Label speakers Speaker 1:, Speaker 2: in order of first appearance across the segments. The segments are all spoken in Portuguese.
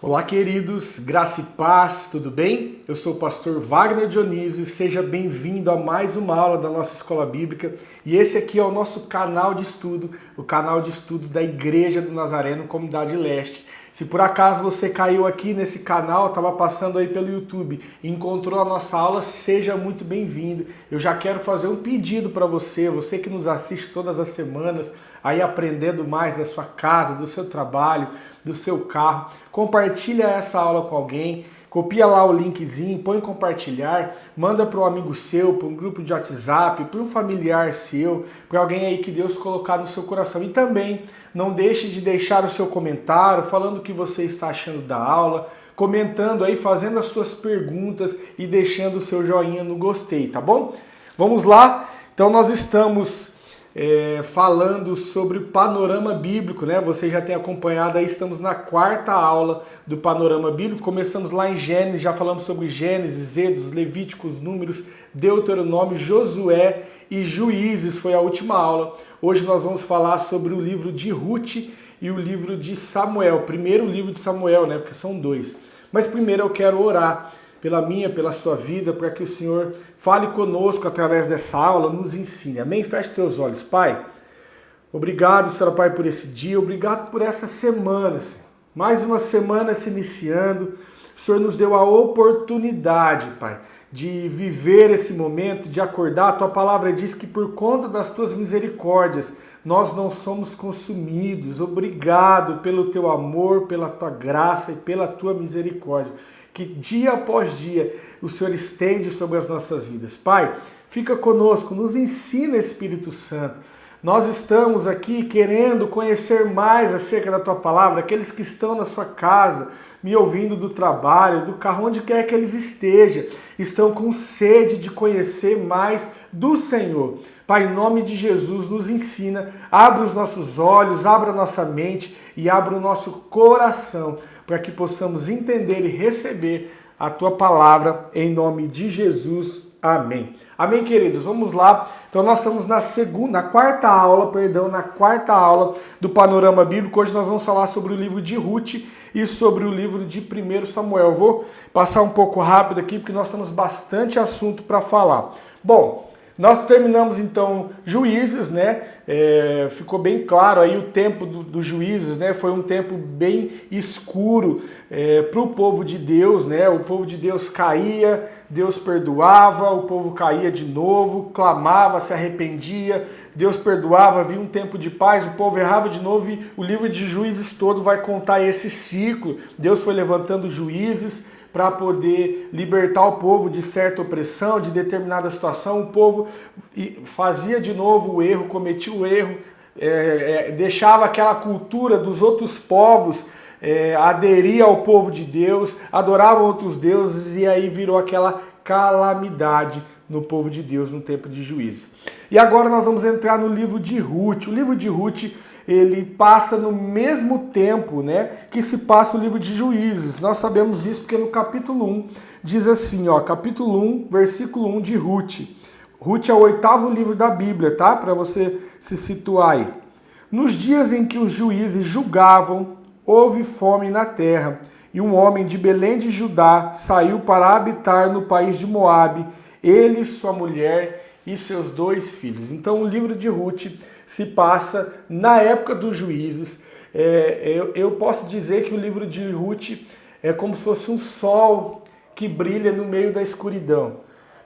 Speaker 1: Olá, queridos, graça e paz, tudo bem? Eu sou o pastor Wagner Dionísio, seja bem-vindo a mais uma aula da nossa escola bíblica e esse aqui é o nosso canal de estudo, o canal de estudo da Igreja do Nazareno, Comunidade Leste. Se por acaso você caiu aqui nesse canal, estava passando aí pelo YouTube e encontrou a nossa aula, seja muito bem-vindo. Eu já quero fazer um pedido para você que nos assiste todas as semanas, aí aprendendo mais da sua casa, do seu trabalho, do seu carro. Compartilha essa aula com alguém, copia lá o linkzinho, põe em compartilhar, manda para um amigo seu, para um grupo de WhatsApp, para um familiar seu, para alguém aí que Deus colocar no seu coração. E também não deixe de deixar o seu comentário, falando o que você está achando da aula, comentando aí, fazendo as suas perguntas e deixando o seu joinha no gostei, tá bom? Vamos lá? Então nós estamos falando sobre o panorama bíblico, né? Você já tem acompanhado aí, estamos na quarta aula do panorama bíblico. Começamos lá em Gênesis, já falamos sobre Gênesis, Êxodo, Levíticos, Números, Deuteronômio, Josué e Juízes, foi a última aula. Hoje nós vamos falar sobre o livro de Ruth e o livro de Samuel. Primeiro o livro de Samuel, né? Porque são dois. Mas primeiro eu quero orar pela sua vida, para que o Senhor fale conosco através dessa aula, nos ensine. Amém? Feche teus olhos, Pai. Obrigado, Senhor Pai, por esse dia, obrigado por essa semana, Senhor. Mais uma semana se iniciando, o Senhor nos deu a oportunidade, Pai, de viver esse momento, de acordar. A Tua palavra diz que por conta das Tuas misericórdias, nós não somos consumidos. Obrigado pelo Teu amor, pela Tua graça e pela Tua misericórdia, que dia após dia o Senhor estende sobre as nossas vidas. Pai, fica conosco, nos ensina, Espírito Santo. Nós estamos aqui querendo conhecer mais acerca da Tua palavra, aqueles que estão na sua casa, me ouvindo do trabalho, do carro, onde quer que eles estejam, estão com sede de conhecer mais do Senhor. Pai, em nome de Jesus, nos ensina, abre os nossos olhos, abra a nossa mente e abra o nosso coração, para que possamos entender e receber a Tua palavra, em nome de Jesus. Amém. Amém, queridos? Vamos lá. Então nós estamos na quarta aula do Panorama Bíblico. Hoje nós vamos falar sobre o livro de Ruth e sobre o livro de 1 Samuel. Eu vou passar um pouco rápido aqui, porque nós temos bastante assunto para falar. Bom, nós terminamos então Juízes, né? Ficou bem claro aí o tempo dos Juízes, né? Foi um tempo bem escuro para o povo de Deus, né? O povo de Deus caía, Deus perdoava, o povo caía de novo, clamava, se arrependia, Deus perdoava, havia um tempo de paz, o povo errava de novo e o livro de Juízes todo vai contar esse ciclo. Deus foi levantando juízes para poder libertar o povo de certa opressão, de determinada situação. O povo fazia de novo o erro, cometia o erro, deixava aquela cultura dos outros povos, aderia ao povo de Deus, adoravam outros deuses e aí virou aquela calamidade no povo de Deus no tempo de Juízo. E agora nós vamos entrar no livro de Ruth. O livro de Ruth, ele passa no mesmo tempo, né, que se passa o livro de Juízes. Nós sabemos isso porque no capítulo 1 diz assim, ó, capítulo 1, versículo 1 de Ruth. Ruth é o 8º livro da Bíblia, tá? Para você se situar aí. Nos dias em que os juízes julgavam, houve fome na terra, e um homem de Belém de Judá saiu para habitar no país de Moabe, ele, sua mulher e seus 2 filhos. Então o livro de Ruth se passa na época dos juízes. Eu posso dizer que o livro de Ruth é como se fosse um sol que brilha no meio da escuridão.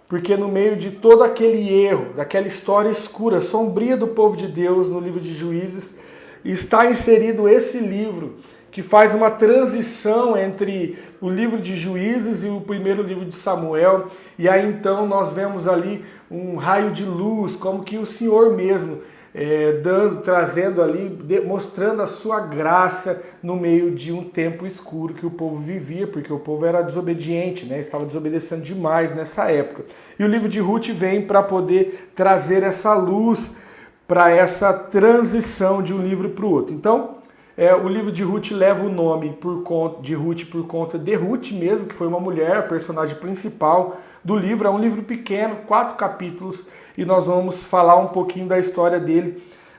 Speaker 1: Porque no meio de todo aquele erro, daquela história escura, sombria do povo de Deus no livro de Juízes, está inserido esse livro, que faz uma transição entre o livro de Juízes e o primeiro livro de Samuel. E aí então nós vemos ali um raio de luz, como que o Senhor mesmo trazendo ali, mostrando a sua graça no meio de um tempo escuro que o povo vivia, porque o povo era desobediente, né? Estava desobedecendo demais nessa época. E o livro de Ruth vem para poder trazer essa luz para essa transição de um livro para o outro. Então, o livro de Ruth leva o nome de Ruth por conta de Ruth mesmo, que foi uma mulher, a personagem principal do livro. É um livro pequeno, 4 capítulos, e nós vamos falar um pouquinho da história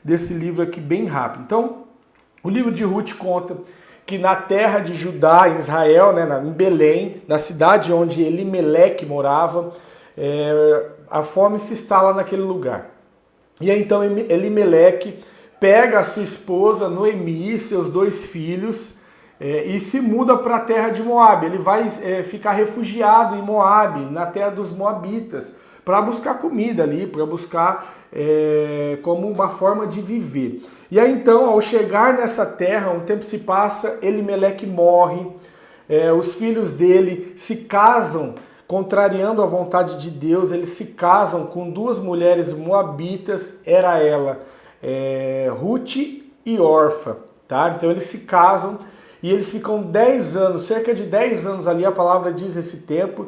Speaker 1: desse livro aqui bem rápido. Então, o livro de Ruth conta que na terra de Judá, em Israel, né, em Belém, na cidade onde Elimeleque morava, a fome se instala naquele lugar. E aí então Elimeleque pega a sua esposa Noemi, seus 2 filhos, e se muda para a terra de Moabe. Ele vai ficar refugiado em Moabe, na terra dos Moabitas, para buscar comida ali, para buscar como uma forma de viver. E aí então, ao chegar nessa terra, um tempo se passa, Elimeleque morre, os filhos dele se casam, contrariando a vontade de Deus, eles se casam com 2 mulheres moabitas, era ela, Ruth e Orfa, tá? Então eles se casam e eles ficam 10 anos, cerca de 10 anos ali, a palavra diz esse tempo,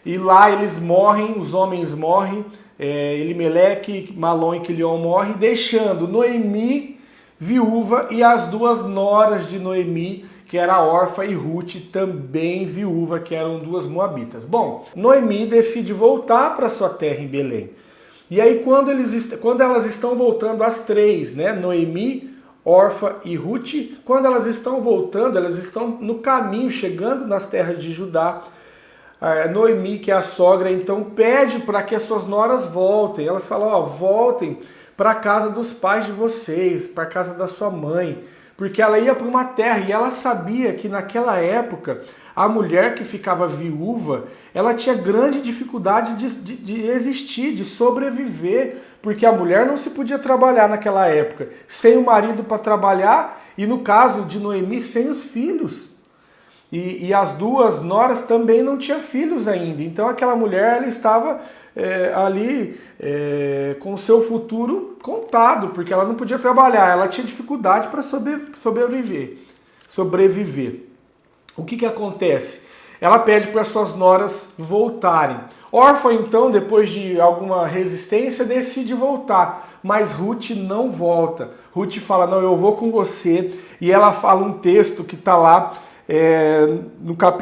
Speaker 1: e lá eles morrem, os homens morrem, Elimeleque, Malom e Quilion morrem, deixando Noemi viúva e as 2 noras de Noemi, que era Orfa e Ruth, também viúva, que eram 2 moabitas. Bom, Noemi decide voltar para sua terra em Belém. E aí quando elas estão voltando, as 3, né, Noemi, Orfa e Ruth, quando elas estão voltando, elas estão no caminho, chegando nas terras de Judá, Noemi, que é a sogra, então pede para que as suas noras voltem. Elas falam, voltem para a casa dos pais de vocês, para a casa da sua mãe, porque ela ia para uma terra e ela sabia que naquela época a mulher que ficava viúva, ela tinha grande dificuldade de existir, de sobreviver, porque a mulher não se podia trabalhar naquela época sem o marido para trabalhar e, no caso de Noemi, sem os filhos. E as 2 noras também não tinham filhos ainda. Então aquela mulher ela estava ali com o seu futuro contado, porque ela não podia trabalhar, ela tinha dificuldade para sobreviver. O que acontece? Ela pede para suas noras voltarem. Orfa, então, depois de alguma resistência, decide voltar, mas Ruth não volta. Ruth fala, não, eu vou com você, e ela fala um texto que está lá,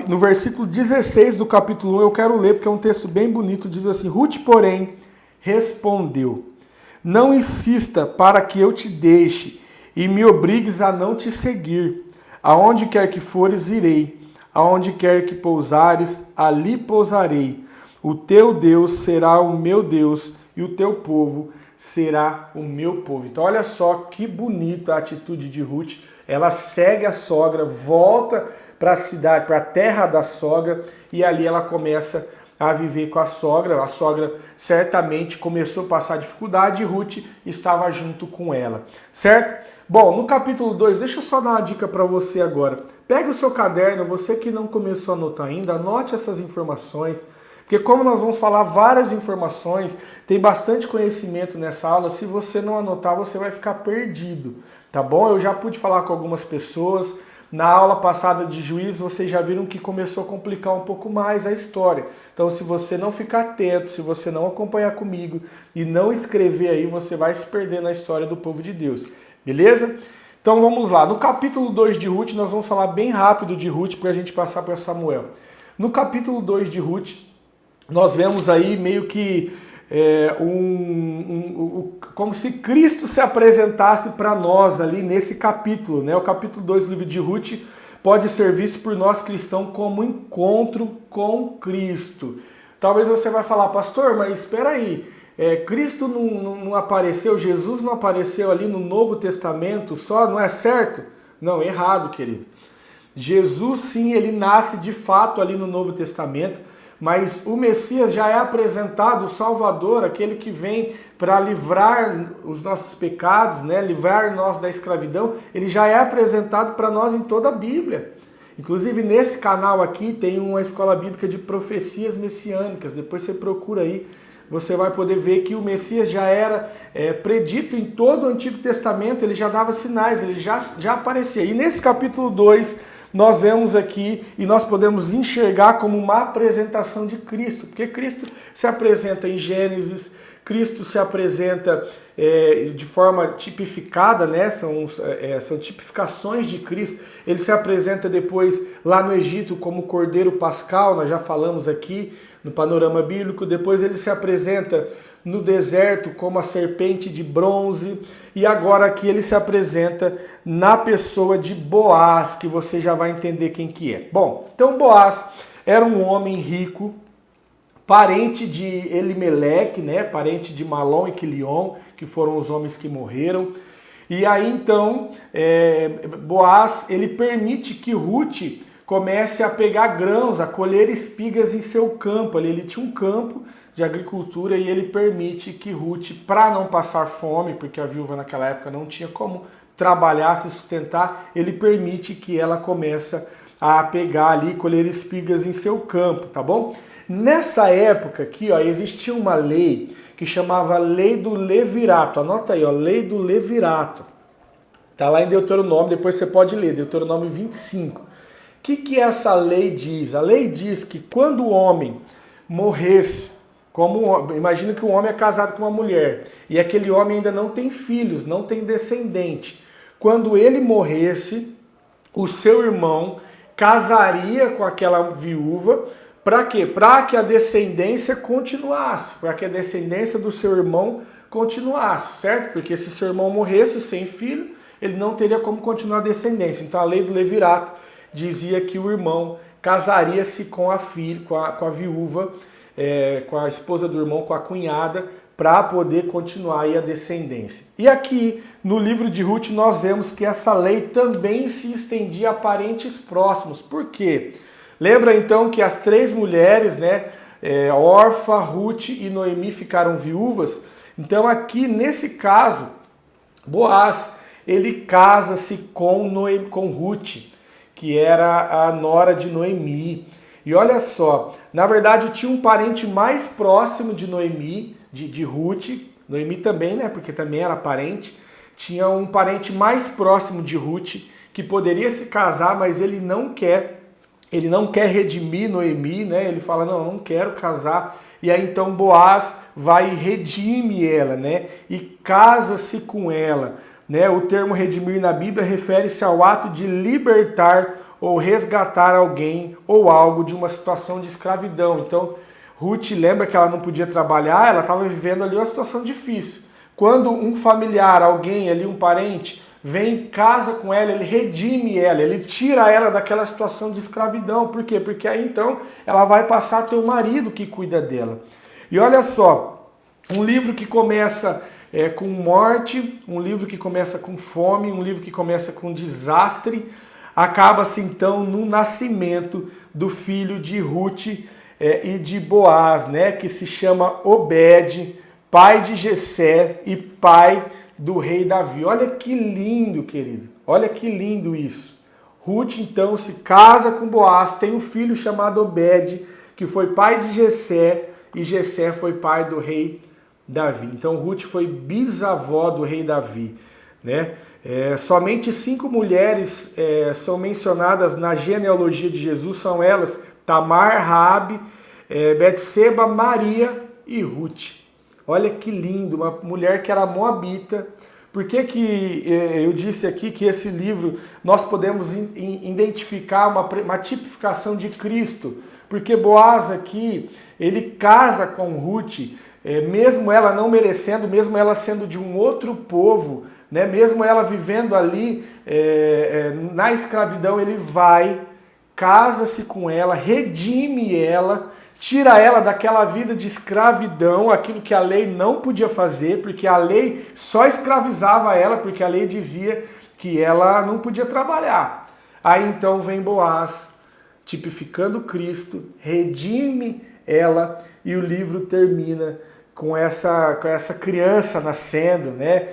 Speaker 1: no versículo 16 do capítulo 1, eu quero ler porque é um texto bem bonito, diz assim, Ruth, porém, respondeu, não insista para que eu te deixe e me obrigues a não te seguir. Aonde quer que fores, irei. Aonde quer que pousares, ali pousarei. O teu Deus será o meu Deus e o teu povo será o meu povo. Então olha só que bonita a atitude de Ruth. Ela segue a sogra, volta para a cidade, para a terra da sogra, e ali ela começa a viver com a sogra. A sogra certamente começou a passar dificuldade e Ruth estava junto com ela, certo? Bom, no capítulo 2, deixa eu só dar uma dica para você agora. Pega o seu caderno, você que não começou a anotar ainda, anote essas informações, porque como nós vamos falar várias informações, tem bastante conhecimento nessa aula, se você não anotar, você vai ficar perdido, tá bom? Eu já pude falar com algumas pessoas, na aula passada de Juízes, vocês já viram que começou a complicar um pouco mais a história. Então, se você não ficar atento, se você não acompanhar comigo e não escrever aí, você vai se perder na história do povo de Deus. Beleza? Então vamos lá. No capítulo 2 de Ruth, nós vamos falar bem rápido de Ruth para a gente passar para Samuel. No capítulo 2 de Ruth, nós vemos aí meio que como se Cristo se apresentasse para nós ali nesse capítulo, né? O capítulo 2 do livro de Ruth pode ser visto por nós cristãos como encontro com Cristo. Talvez você vai falar, pastor, mas espera aí, Cristo não apareceu, Jesus não apareceu ali no Novo Testamento só, não é certo? Não, errado, querido. Jesus sim, ele nasce de fato ali no Novo Testamento, mas o Messias já é apresentado, o Salvador, aquele que vem para livrar os nossos pecados, né? Livrar nós da escravidão, ele já é apresentado para nós em toda a Bíblia. Inclusive nesse canal aqui tem uma escola bíblica de profecias messiânicas, depois você procura aí, você vai poder ver que o Messias já era predito em todo o Antigo Testamento, ele já dava sinais, ele já aparecia. E nesse capítulo 2, nós vemos aqui e nós podemos enxergar como uma apresentação de Cristo, porque Cristo se apresenta em Gênesis, Cristo se apresenta de forma tipificada, né? São tipificações de Cristo. Ele se apresenta depois lá no Egito como Cordeiro Pascal, nós já falamos aqui no panorama bíblico. Depois ele se apresenta no deserto como a serpente de bronze, e agora aqui ele se apresenta na pessoa de Boaz, que você já vai entender quem que é. Bom, então Boaz era um homem rico, parente de Elimeleque, né? Parente de Malom e Quilion, que foram os homens que morreram. E aí então, Boaz, ele permite que Ruth comece a pegar grãos, a colher espigas em seu campo. Ele tinha um campo de agricultura e ele permite que Ruth, para não passar fome, porque a viúva naquela época não tinha como trabalhar, se sustentar, ele permite que ela comece a pegar ali, colher espigas em seu campo, tá bom? Nessa época aqui, ó, existia uma lei que chamava Lei do Levirato. Anota aí, ó, Lei do Levirato. Tá lá em Deuteronômio, depois você pode ler, Deuteronômio 25. O que essa lei diz? A lei diz que quando o homem morresse, imagina que um homem é casado com uma mulher, e aquele homem ainda não tem filhos, não tem descendente. Quando ele morresse, o seu irmão casaria com aquela viúva. Para quê? Para que a descendência continuasse, para que a descendência do seu irmão continuasse, certo? Porque se seu irmão morresse sem filho, ele não teria como continuar a descendência. Então a lei do Levirato dizia que o irmão casaria-se com a filha, com a viúva, com a esposa do irmão, com a cunhada, para poder continuar aí a descendência. E aqui no livro de Ruth nós vemos que essa lei também se estendia a parentes próximos. Por quê? Lembra então que as três mulheres, né, Orfa, Ruth e Noemi ficaram viúvas? Então aqui nesse caso, Boaz, ele casa-se com Ruth, que era a nora de Noemi. E olha só, na verdade tinha um parente mais próximo de Noemi, de Ruth, Noemi também, né, porque também era parente, tinha um parente mais próximo de Ruth, que poderia se casar, mas ele não quer redimir Noemi, né? Ele fala, não, eu não quero casar. E aí então Boaz vai e redime ela, né? E casa-se com ela, né? O termo redimir na Bíblia refere-se ao ato de libertar ou resgatar alguém ou algo de uma situação de escravidão. Então, Ruth lembra que ela não podia trabalhar, ela estava vivendo ali uma situação difícil. Quando um familiar, alguém ali, um parente, vem, casa com ela, ele redime ela, ele tira ela daquela situação de escravidão. Por quê? Porque aí então ela vai passar a ter um marido que cuida dela. E olha só, um livro que começa com morte, um livro que começa com fome, um livro que começa com desastre, acaba-se então no nascimento do filho de Ruth e de Boaz, né, que se chama Obed, pai de Jessé e pai do rei Davi. Olha que lindo, querido. Olha que lindo isso. Ruth, então, se casa com Boaz, tem um filho chamado Obed, que foi pai de Jessé, e Jessé foi pai do rei Davi. Então, Ruth foi bisavó do rei Davi, né? Somente 5 mulheres são mencionadas na genealogia de Jesus, são elas Tamar, Raabe, Betseba, Maria e Ruth. Olha que lindo, uma mulher que era moabita. Por que eu disse aqui que esse livro nós podemos identificar uma tipificação de Cristo? Porque Boaz aqui, ele casa com Ruth, mesmo ela não merecendo, mesmo ela sendo de um outro povo, né? Mesmo ela vivendo ali na escravidão, ele vai, casa-se com ela, redime ela, tira ela daquela vida de escravidão, aquilo que a lei não podia fazer, porque a lei só escravizava ela, porque a lei dizia que ela não podia trabalhar. Aí então vem Boaz, tipificando Cristo, redime ela, e o livro termina com essa criança nascendo, né,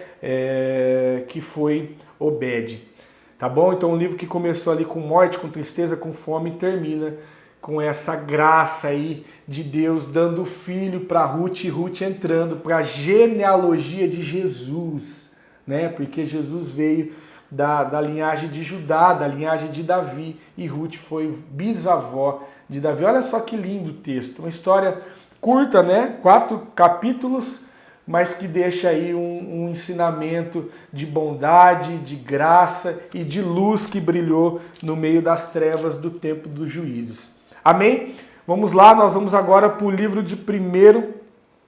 Speaker 1: que foi Obed. Tá bom? Então um livro que começou ali com morte, com tristeza, com fome, termina com essa graça aí de Deus dando filho para Ruth, e Ruth entrando para a genealogia de Jesus, né? Porque Jesus veio da linhagem de Judá, da linhagem de Davi, e Ruth foi bisavó de Davi. Olha só que lindo o texto, uma história curta, né? 4 capítulos, mas que deixa aí um ensinamento de bondade, de graça e de luz que brilhou no meio das trevas do tempo dos juízes. Amém? Vamos lá, nós vamos agora para o livro de 1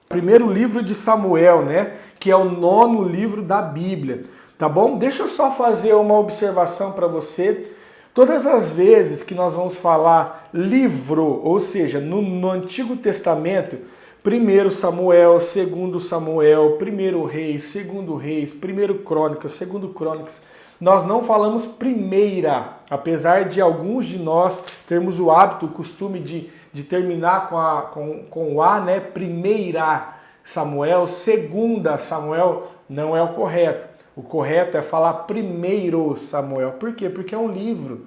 Speaker 1: Primeiro livro de Samuel, né? Que é o 9º livro da Bíblia, tá bom? Deixa eu só fazer uma observação para você. Todas as vezes que nós vamos falar livro, ou seja, no Antigo Testamento, 1 Samuel, 2 Samuel, 1 Reis, 2 Reis, 1 Crônicas, 2 Crônicas, nós não falamos primeira, apesar de alguns de nós termos o hábito, o costume de terminar com o A, né? Primeira Samuel, 2 Samuel, não é o correto. O correto é falar 1 Samuel. Por quê? Porque é um livro.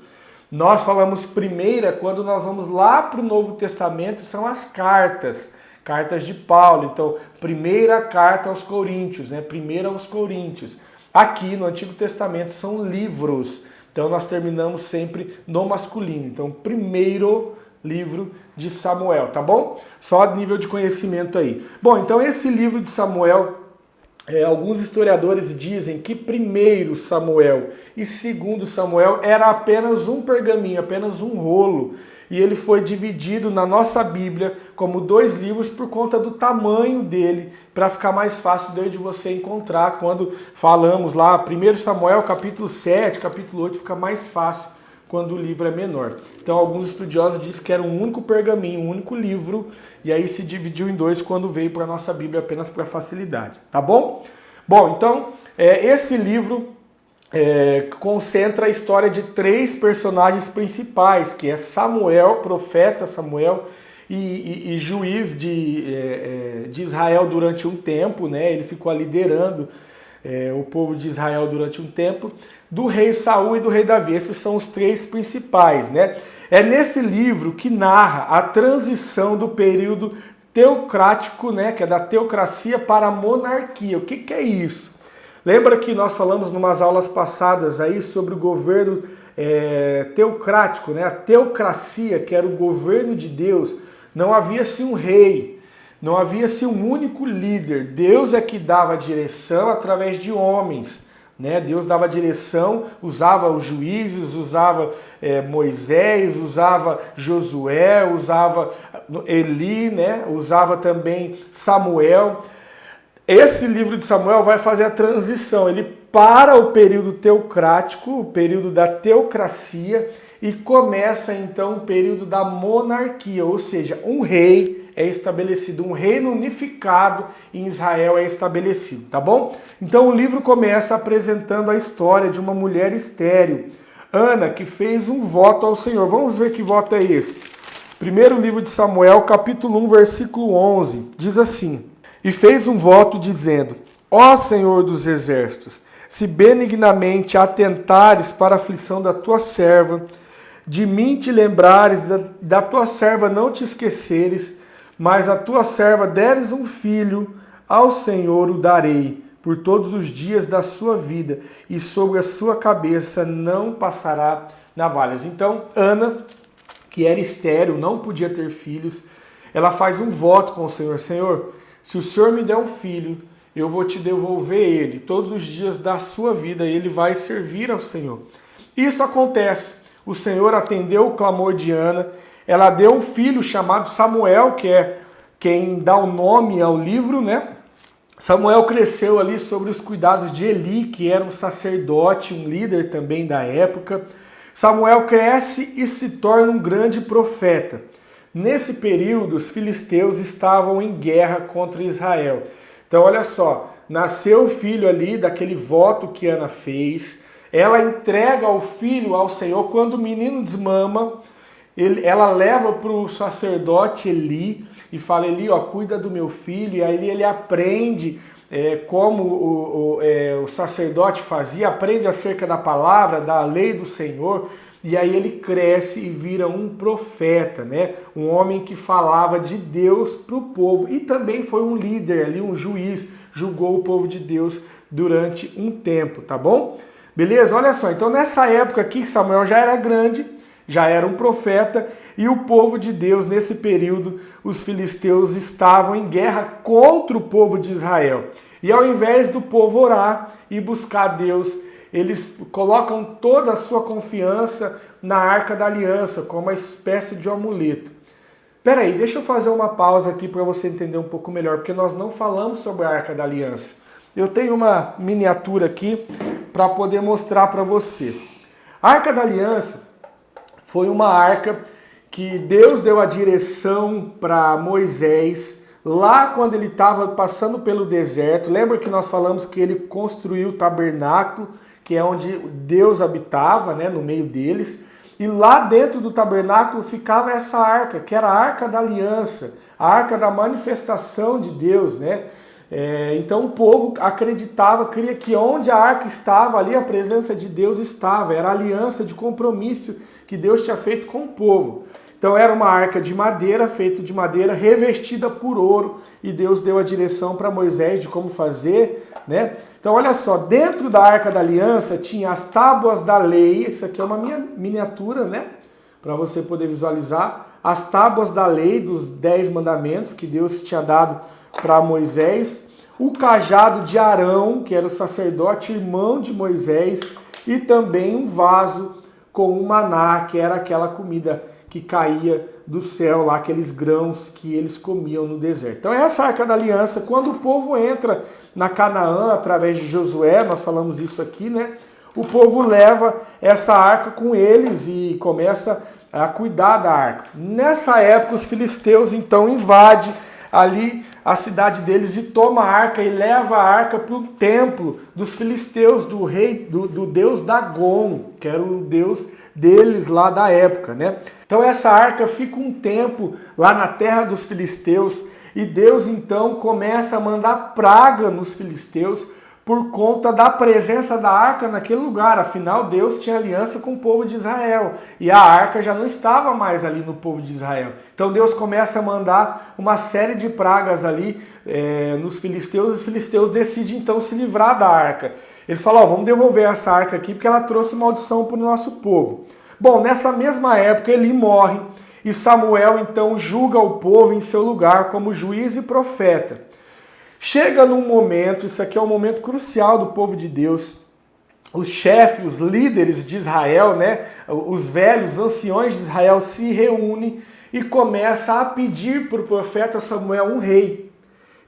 Speaker 1: Nós falamos primeira quando nós vamos lá para o Novo Testamento, são as cartas de Paulo. Então, primeira carta aos Coríntios, né? Primeira aos Coríntios. Aqui no Antigo Testamento são livros. Então, nós terminamos sempre no masculino. Então, primeiro livro de Samuel, tá bom? Só a nível de conhecimento aí. Bom, então esse livro de Samuel, alguns historiadores dizem que 1 Samuel e 2 Samuel era apenas um pergaminho, apenas um rolo. E ele foi dividido na nossa Bíblia como 2 livros por conta do tamanho dele, para ficar mais fácil de você encontrar quando falamos lá, 1 Samuel capítulo 7, capítulo 8, fica mais fácil quando o livro é menor. Então alguns estudiosos dizem que era um único pergaminho, um único livro, e aí se dividiu em 2 quando veio para a nossa Bíblia apenas para facilidade, tá bom? Bom, então esse livro concentra a história de 3 personagens principais, que é Samuel, profeta Samuel, e juiz de Israel durante um tempo, né? Ele ficou liderando o povo de Israel durante um tempo, do rei Saul e do rei Davi. Esses são os 3 principais, né? É nesse livro que narra a transição do período teocrático, né, que é da teocracia para a monarquia. O que é isso? Lembra que nós falamos em umas aulas passadas aí sobre o governo teocrático, né? A teocracia, que era o governo de Deus. Não havia-se um rei, não havia-se um único líder. Deus é que dava direção através de homens, né? Deus dava direção, usava os juízes, usava Moisés, usava Josué, usava Eli, né? Usava também Samuel. Esse livro de Samuel vai fazer a transição, ele para o período teocrático, o período da teocracia, e começa então o período da monarquia, ou seja, um rei é estabelecido, um reino unificado em Israel é estabelecido, tá bom? Então o livro começa apresentando a história de uma mulher estéril, Ana, que fez um voto ao Senhor. Vamos ver que voto é esse. Primeiro livro de Samuel, capítulo 1, versículo 11, diz assim: E fez um voto dizendo: Ó Senhor dos exércitos, se benignamente atentares para a aflição da tua serva, de mim te lembrares, da tua serva não te esqueceres, mas a tua serva deres um filho, ao Senhor o darei por todos os dias da sua vida, e sobre a sua cabeça não passará navalhas. Então, Ana, que era estéril, não podia ter filhos, ela faz um voto com o Senhor: Senhor, se o Senhor me der um filho, eu vou te devolver ele. Todos os dias da sua vida ele vai servir ao Senhor. Isso acontece. O Senhor atendeu o clamor de Ana. Ela deu um filho chamado Samuel, que é quem dá o nome ao livro, né? Samuel cresceu ali sob os cuidados de Eli, que era um sacerdote, um líder também da época. Samuel cresce e se torna um grande profeta. Nesse período, os filisteus estavam em guerra contra Israel. Então, olha só, nasceu o filho ali daquele voto que Ana fez. Ela entrega o filho ao Senhor. Quando o menino desmama, ela leva para o sacerdote Eli e fala: Eli, ó, cuida do meu filho. E aí ele aprende como o sacerdote fazia, aprende acerca da palavra, da lei do Senhor. E aí ele cresce e vira um profeta, né? Um homem que falava de Deus para o povo. E também foi um líder ali, um juiz, julgou o povo de Deus durante um tempo, tá bom? Beleza? Olha só, então nessa época aqui, Samuel já era grande, já era um profeta, e o povo de Deus, nesse período, os filisteus estavam em guerra contra o povo de Israel. E ao invés do povo orar e buscar Deus, eles colocam toda a sua confiança na Arca da Aliança, como uma espécie de amuleto. Peraí, deixa eu fazer uma pausa aqui para você entender um pouco melhor, porque nós não falamos sobre a Arca da Aliança. Eu tenho uma miniatura aqui para poder mostrar para você. A Arca da Aliança foi uma arca que Deus deu a direção para Moisés lá quando ele estava passando pelo deserto. Lembra que nós falamos que ele construiu o tabernáculo, que é onde Deus habitava, né, no meio deles. E lá dentro do tabernáculo ficava essa arca, que era a Arca da Aliança, a arca da manifestação de Deus, né? Então o povo acreditava, cria que onde a arca estava, ali a presença de Deus estava. Era a aliança de compromisso que Deus tinha feito com o povo. Então era uma arca de madeira, feita de madeira, revestida por ouro, e Deus deu a direção para Moisés de como fazer, né? Então olha só, dentro da Arca da Aliança tinha as tábuas da lei, isso aqui é uma miniatura, né? Para você poder visualizar, as tábuas da lei, dos 10 mandamentos que Deus tinha dado para Moisés, o cajado de Arão, que era o sacerdote, irmão de Moisés, e também um vaso com o maná, que era aquela comida que caía do céu, lá aqueles grãos que eles comiam no deserto. Então essa Arca da Aliança, quando o povo entra na Canaã, através de Josué, nós falamos isso aqui, né? O povo leva essa arca com eles e começa a cuidar da arca. Nessa época, os filisteus então invadem ali a cidade deles e toma a arca e leva a arca para o templo dos filisteus, do rei, do deus Dagon, que era o deus deles lá da época, né? Então essa arca fica um tempo lá na terra dos filisteus e Deus então começa a mandar praga nos filisteus por conta da presença da arca naquele lugar. Afinal, Deus tinha aliança com o povo de Israel e a arca já não estava mais ali no povo de Israel. Então Deus começa a mandar uma série de pragas ali nos filisteus, e os filisteus decidem então se livrar da arca. Eles falam, vamos devolver essa arca aqui porque ela trouxe maldição para o nosso povo. Bom, nessa mesma época Eli morre e Samuel então julga o povo em seu lugar como juiz e profeta. Chega num momento, isso aqui é um momento crucial do povo de Deus, os chefes, os líderes de Israel, né, os velhos, os anciões de Israel se reúnem e começam a pedir para o profeta Samuel um rei.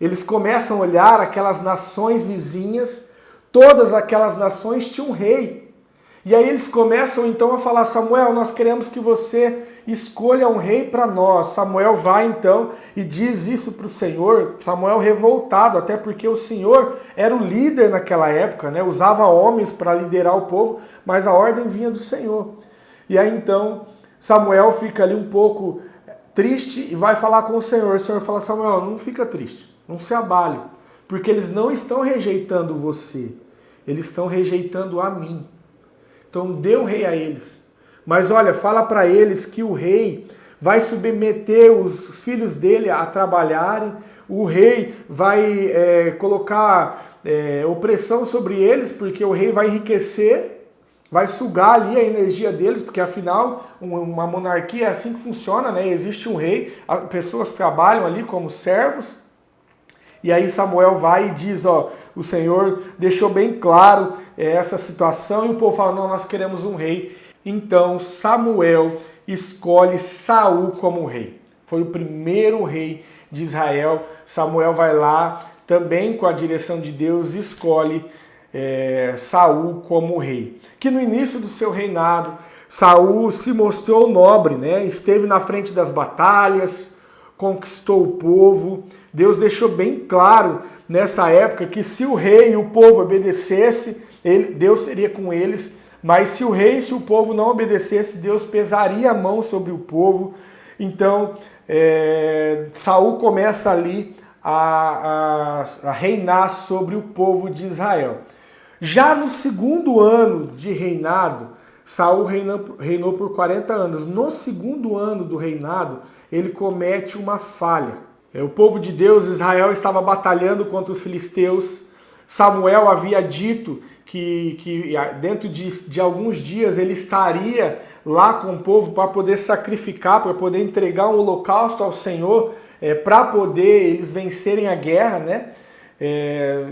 Speaker 1: Eles começam a olhar aquelas nações vizinhas, todas aquelas nações tinham um rei. E aí eles começam então a falar, Samuel, nós queremos que você escolha um rei para nós. Samuel vai então e diz isso para o Senhor, Samuel revoltado, até porque o Senhor era o líder naquela época, né? Usava homens para liderar o povo, mas a ordem vinha do Senhor. E aí então Samuel fica ali um pouco triste e vai falar com o Senhor. O Senhor fala, Samuel, não fica triste, não se abale, porque eles não estão rejeitando você, eles estão rejeitando a mim. Então dê o rei a eles. Mas olha, fala para eles que o rei vai submeter os filhos dele a trabalharem, o rei vai colocar opressão sobre eles, porque o rei vai enriquecer, vai sugar ali a energia deles, porque afinal uma monarquia é assim que funciona, né? Existe um rei, as pessoas trabalham ali como servos. E aí Samuel vai e diz, o Senhor deixou bem claro essa situação, e o povo fala, não, nós queremos um rei. Então Samuel escolhe Saul como rei. Foi o primeiro rei de Israel. Samuel vai lá, também com a direção de Deus, escolhe Saul como rei. Que no início do seu reinado, Saul se mostrou nobre, né? Esteve na frente das batalhas, conquistou o povo. Deus deixou bem claro nessa época que se o rei e o povo obedecesse, Deus seria com eles, mas se o rei e se o povo não obedecesse, Deus pesaria a mão sobre o povo. Então, Saul começa ali a reinar sobre o povo de Israel. Já no segundo ano de reinado, Saul reinou por 40 anos. No segundo ano do reinado, ele comete uma falha. O povo de Deus, Israel, estava batalhando contra os filisteus. Samuel havia dito que dentro de alguns dias ele estaria lá com o povo para poder sacrificar, para poder entregar um holocausto ao Senhor, para poder eles vencerem a guerra, né?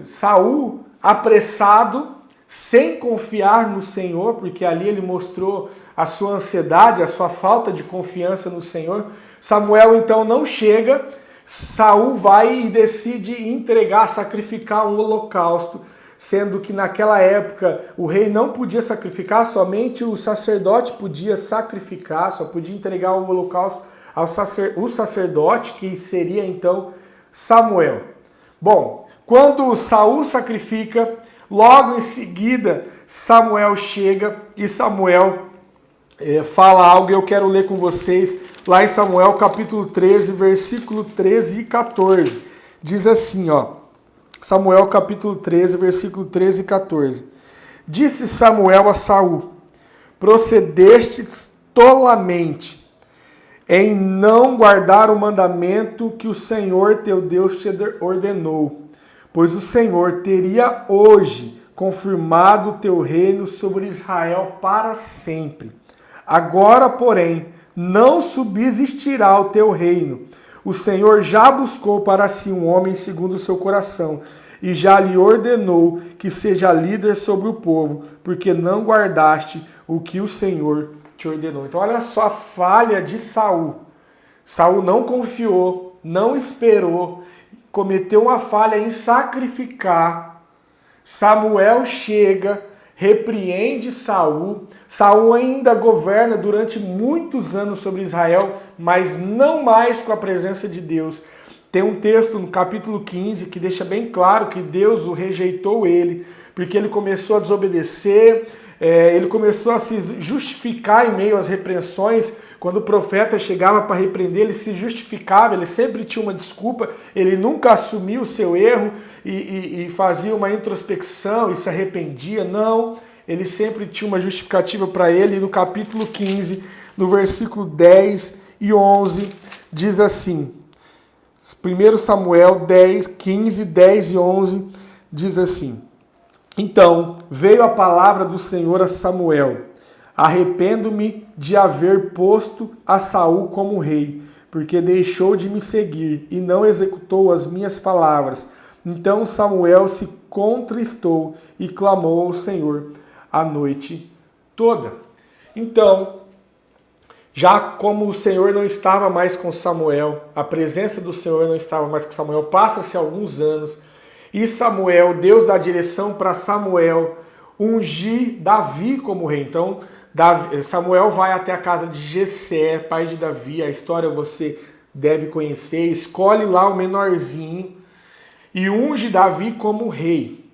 Speaker 1: Saul, apressado, sem confiar no Senhor, porque ali ele mostrou a sua ansiedade, a sua falta de confiança no Senhor. Samuel então não chega, Saul vai e decide entregar, sacrificar um holocausto, sendo que naquela época o rei não podia sacrificar, somente o sacerdote podia sacrificar, só podia entregar o holocausto ao sacerdote, que seria então Samuel. Bom, quando Saul sacrifica, logo em seguida Samuel chega e Samuel fala algo, eu quero ler com vocês lá em Samuel capítulo 13, versículo 13 e 14. Diz assim, ó, Samuel capítulo 13, versículo 13 e 14. Disse Samuel a Saul: procedestes tolamente em não guardar o mandamento que o Senhor teu Deus te ordenou, pois o Senhor teria hoje confirmado o teu reino sobre Israel para sempre. Agora, porém, não subsistirá o teu reino. O Senhor já buscou para si um homem segundo o seu coração, e já lhe ordenou que seja líder sobre o povo, porque não guardaste o que o Senhor te ordenou. Então olha só a falha de Saul. Saul não confiou, não esperou, cometeu uma falha em sacrificar. Samuel chega, repreende Saul. Saul ainda governa durante muitos anos sobre Israel, mas não mais com a presença de Deus. Tem um texto no capítulo 15 que deixa bem claro que Deus o rejeitou ele, porque ele começou a desobedecer, ele começou a se justificar em meio às repreensões. Quando o profeta chegava para repreender, ele se justificava, ele sempre tinha uma desculpa, ele nunca assumia o seu erro e fazia uma introspecção e se arrependia. Não, ele sempre tinha uma justificativa para ele. E no capítulo 15, no versículo 10 e 11, diz assim, 1 Samuel 15, 10 e 11, diz assim: então veio a palavra do Senhor a Samuel: arrependo-me de haver posto a Saul como rei, porque deixou de me seguir e não executou as minhas palavras. Então Samuel se contristou e clamou ao Senhor a noite toda. Então, já como o Senhor não estava mais com Samuel, a presença do Senhor não estava mais com Samuel, passa-se alguns anos, e Samuel, Deus dá direção para Samuel ungir Davi como rei. Então, Samuel vai até a casa de Jessé, pai de Davi, a história você deve conhecer, escolhe lá o menorzinho e unge Davi como rei.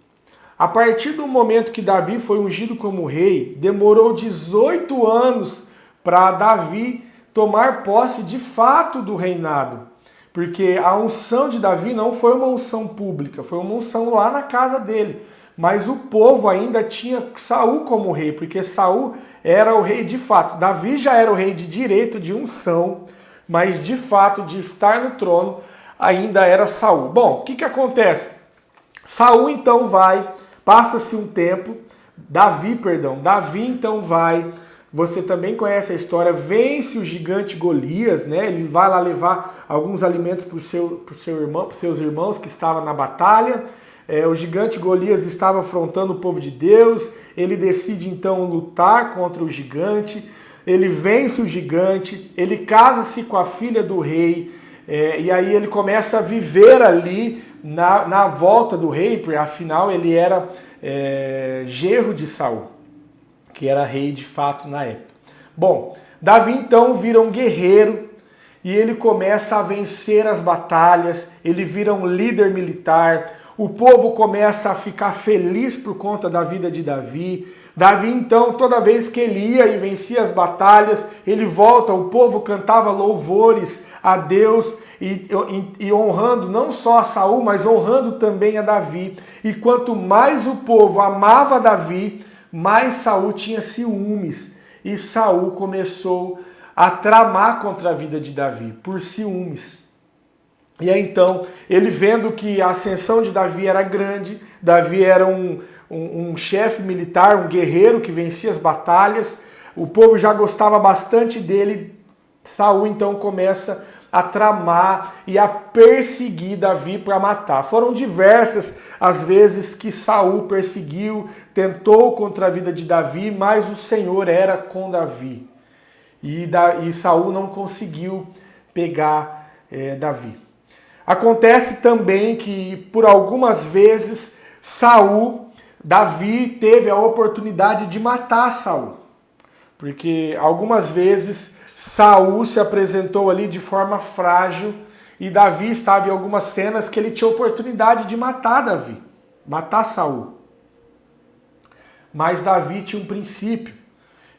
Speaker 1: A partir do momento que Davi foi ungido como rei, demorou 18 anos para Davi tomar posse de fato do reinado. Porque a unção de Davi não foi uma unção pública, foi uma unção lá na casa dele. Mas o povo ainda tinha Saul como rei, porque Saul era o rei de fato. Davi já era o rei de direito, de unção, mas de fato, de estar no trono, ainda era Saul. Bom, o que acontece? Saul então vai, passa-se um tempo, Davi então vai, você também conhece a história, vence o gigante Golias, né? Ele vai lá levar alguns alimentos para os seus irmãos que estavam na batalha. O gigante Golias estava afrontando o povo de Deus, ele decide então lutar contra o gigante, ele vence o gigante, ele casa-se com a filha do rei, e aí ele começa a viver ali na volta do rei, porque afinal ele era genro de Saul, que era rei de fato na época. Bom, Davi então vira um guerreiro e ele começa a vencer as batalhas, ele vira um líder militar. O povo começa a ficar feliz por conta da vida de Davi. Davi, então, toda vez que ele ia e vencia as batalhas, ele volta, o povo cantava louvores a Deus e honrando não só a Saul, mas honrando também a Davi. E quanto mais o povo amava Davi, mais Saul tinha ciúmes. E Saul começou a tramar contra a vida de Davi, por ciúmes. E aí então, ele vendo que a ascensão de Davi era grande, Davi era um chefe militar, um guerreiro que vencia as batalhas, o povo já gostava bastante dele, Saul então começa a tramar e a perseguir Davi para matar. Foram diversas as vezes que Saul perseguiu, tentou contra a vida de Davi, mas o Senhor era com Davi. E Saul não conseguiu pegar Davi. Acontece também que por algumas vezes Davi teve a oportunidade de matar Saul. Porque algumas vezes Saul se apresentou ali de forma frágil e Davi estava em algumas cenas que ele tinha oportunidade de matar Saul. Mas Davi tinha um princípio.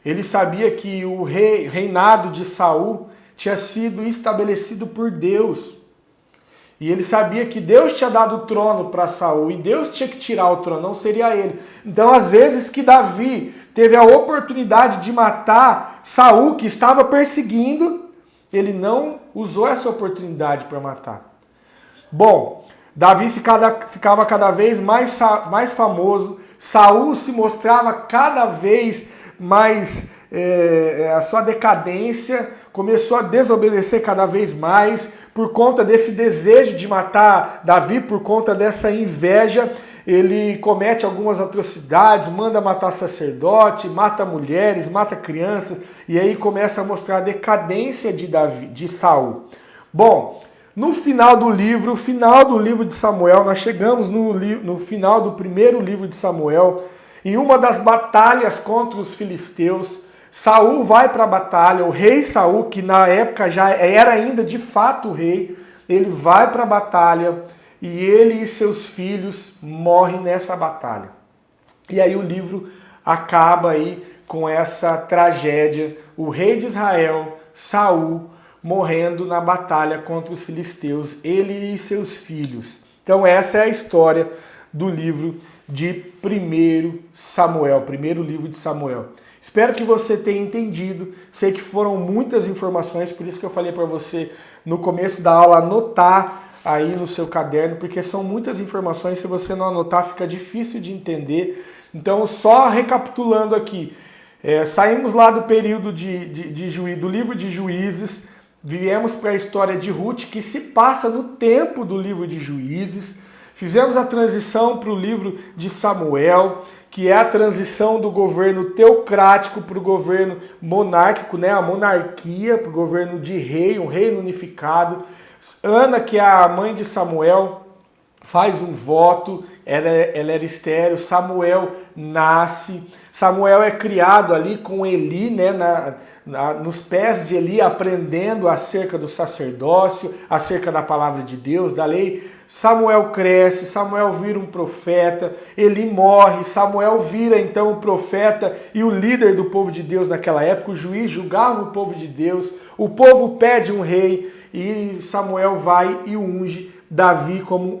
Speaker 1: Ele sabia que o reinado de Saul tinha sido estabelecido por Deus. E ele sabia que Deus tinha dado o trono para Saul e Deus tinha que tirar o trono, não seria ele. Então, às vezes que Davi teve a oportunidade de matar Saul, que estava perseguindo, ele não usou essa oportunidade para matar. Bom, Davi ficava cada vez mais famoso, Saul se mostrava cada vez mais, a sua decadência começou a desobedecer cada vez mais, por conta desse desejo de matar Davi, por conta dessa inveja, ele comete algumas atrocidades, manda matar sacerdote, mata mulheres, mata crianças, e aí começa a mostrar a decadência de Saul. Bom, no final do livro de Samuel, nós chegamos no final do primeiro livro de Samuel, em uma das batalhas contra os filisteus, Saul vai para a batalha, o rei Saul, que na época já era ainda de fato o rei, ele vai para a batalha e ele e seus filhos morrem nessa batalha. E aí o livro acaba aí com essa tragédia, o rei de Israel, Saul, morrendo na batalha contra os filisteus, ele e seus filhos. Então essa é a história do livro de 1 Samuel, primeiro livro de Samuel. Espero que você tenha entendido. Sei que foram muitas informações, por isso que eu falei para você no começo da aula anotar aí no seu caderno, porque são muitas informações, se você não anotar fica difícil de entender. Então, só recapitulando aqui, saímos lá do período do livro de Juízes, viemos para a história de Ruth, que se passa no tempo do livro de Juízes, fizemos a transição para o livro de Samuel, que é a transição do governo teocrático para o governo monárquico, né? A monarquia, para o governo de rei, um reino unificado. Ana, que é a mãe de Samuel, faz um voto, ela era estéril, Samuel nasce, Samuel é criado ali com Eli, né, nos pés de Eli, aprendendo acerca do sacerdócio, acerca da palavra de Deus, da lei. Samuel cresce, Samuel vira um profeta, Eli morre, Samuel vira então o profeta e o líder do povo de Deus naquela época, o juiz julgava o povo de Deus, o povo pede um rei e Samuel vai e unge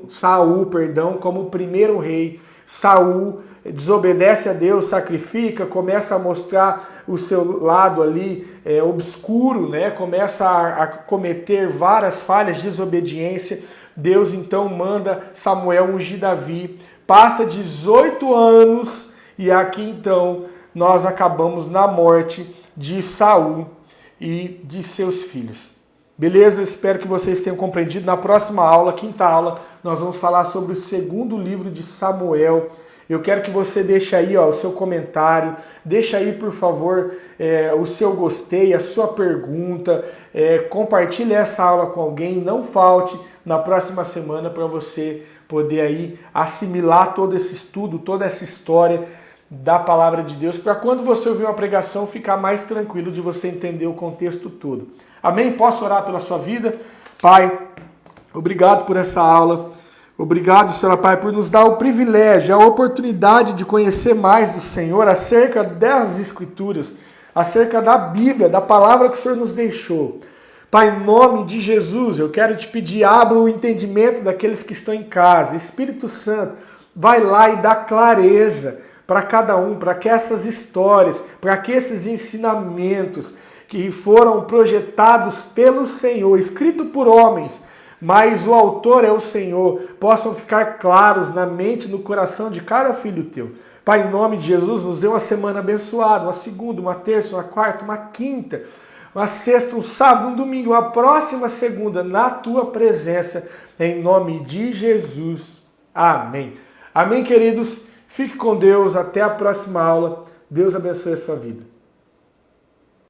Speaker 1: Saul, como o primeiro rei. Saul desobedece a Deus, sacrifica, começa a mostrar o seu lado ali obscuro, né? Começa a cometer várias falhas de desobediência. Deus então manda Samuel ungir Davi, passa 18 anos e aqui então nós acabamos na morte de Saul e de seus filhos. Beleza? Espero que vocês tenham compreendido. Na próxima aula, quinta aula, nós vamos falar sobre o segundo livro de Samuel. Eu quero que você deixe aí o seu comentário, deixa aí, por favor, o seu gostei, a sua pergunta, compartilhe essa aula com alguém, não falte na próxima semana para você poder aí assimilar todo esse estudo, toda essa história da palavra de Deus, para quando você ouvir uma pregação ficar mais tranquilo de você entender o contexto todo. Amém? Posso orar pela sua vida? Pai, obrigado por essa aula. Obrigado, Senhor Pai, por nos dar o privilégio, a oportunidade de conhecer mais do Senhor acerca das Escrituras, acerca da Bíblia, da palavra que o Senhor nos deixou. Pai, em nome de Jesus, eu quero te pedir, abra o entendimento daqueles que estão em casa. Espírito Santo, vai lá e dá clareza para cada um, para que essas histórias, para que esses ensinamentos que foram projetados pelo Senhor, escritos por homens, mas o autor é o Senhor, possam ficar claros na mente e no coração de cada filho teu. Pai, em nome de Jesus, nos dê uma semana abençoada, uma segunda, uma terça, uma quarta, uma quinta, uma sexta, um sábado, um domingo, uma próxima segunda, na tua presença, em nome de Jesus. Amém. Amém, queridos? Fique com Deus, até a próxima aula. Deus abençoe a sua vida.